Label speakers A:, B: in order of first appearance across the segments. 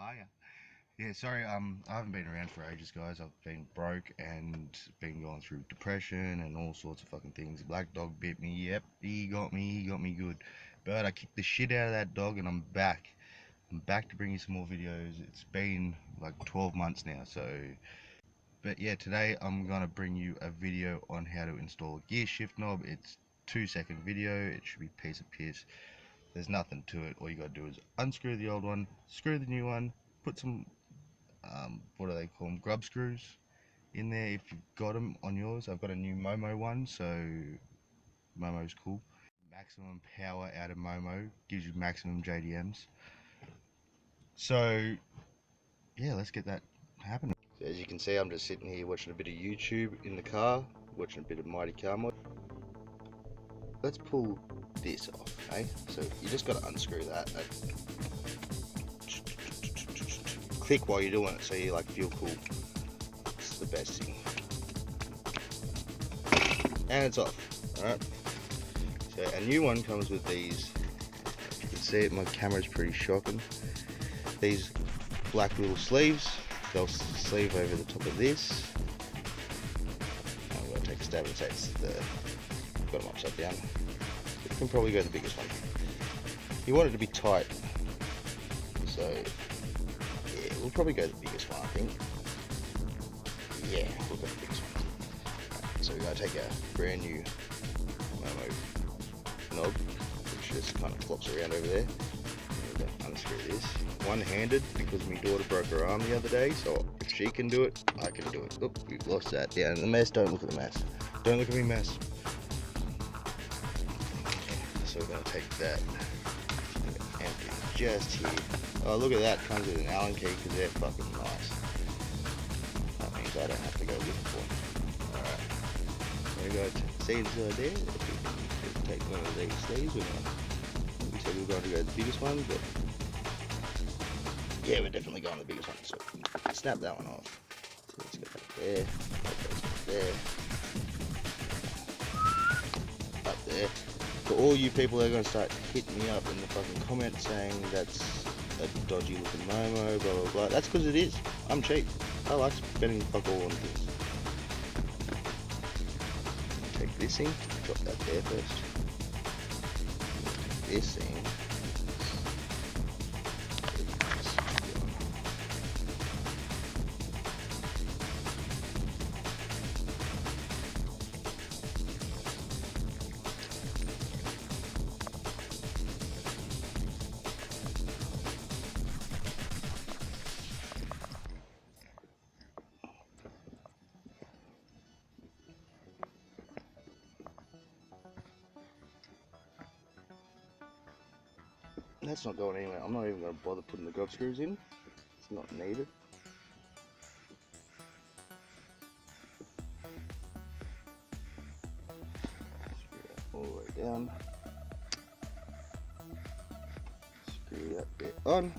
A: are ya? Yeah, sorry, I haven't been around for ages, guys. I've been broke and been going through depression and all sorts of fucking things. Black dog bit me. Yep, he got me good. But I kicked the shit out of that dog and I'm back. I'm back to bring you some more videos. It's been like 12 months now, so. But yeah, today I'm gonna bring you a video on how to install a gear shift knob. It's 2-second video. It should be a piece of piss. There's nothing to it. All you gotta do is unscrew the old one, screw the new one, put some what do they call them, grub screws in there if you've got them on yours. I've got a new Momo one, so Momo's cool. Maximum power out of Momo gives you maximum JDMs. So yeah, let's get that happening. So as you can see, I'm just sitting here watching a bit of YouTube in the car, watching a bit of Mighty Car Mod. Let's pull this off, okay? So you just got to unscrew that. Click while you're doing it so you like feel cool. It's the best thing. And it's off. Alright. So a new one comes with these. If you can see it, my camera's pretty shocking. These black little sleeves. They'll sleeve over the top of this. I'm going to take a stab and say it's got them upside down. You can probably go the biggest one. You want it to be tight. So yeah, we'll probably go the biggest one, I think. Yeah, we'll go the biggest one. Right, so we're going to take a brand new Momo knob, which just kind of flops around over there. We're going to unscrew this one-handed because my daughter broke her arm the other day, so if she can do it, I can do it. Oop, we've lost that. Yeah, and the mess, don't look at the mess. Don't look at me mess. Okay, so we're going to take that, empty just here. Oh, look at that, comes with an Allen key because they're fucking nice. That means I don't have to go looking for them. Alright, there we go. See inside there? If we can take one of these sleeves, we said we were going to go the biggest one, but yeah, we're definitely going the biggest one. So snap that one off. So let's go back there, there, up there. For all you people that are going to start hitting me up in the fucking comments saying that's a dodgy looking Momo, blah blah blah. That's because it is. I'm cheap. I like spending fuck all on things. Take this thing, drop that there first. Take this thing. That's not going anywhere. I'm not even going to bother putting the grub screws in. It's not needed. Screw that all the way down. Screw that bit on.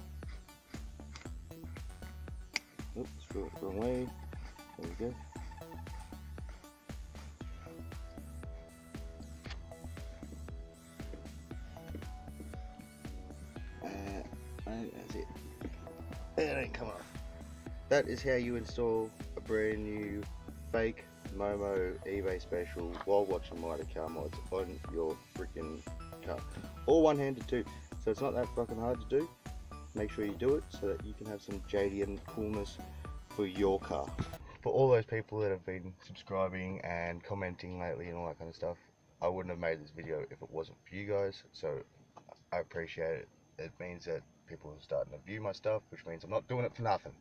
A: Oops, screw it the wrong way. There we go. That's it. It ain't come off. That is how you install a brand new fake Momo eBay special while watching Mighty Car Mods on your freaking car. All one-handed too, so it's not that fucking hard to do. Make sure you do it so that you can have some JDM coolness for your car. For all those people that have been subscribing and commenting lately and all that kind of stuff, I wouldn't have made this video if it wasn't for you guys, so I appreciate it. It means that people are starting to view my stuff, which means I'm not doing it for nothing.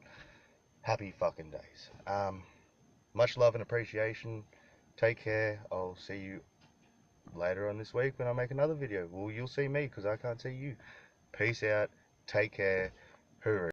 A: Happy fucking days. Much love and appreciation. Take care. I'll see you later on this week when I make another video. Well, you'll see me because I can't see you. Peace out. Take care. Hooroo.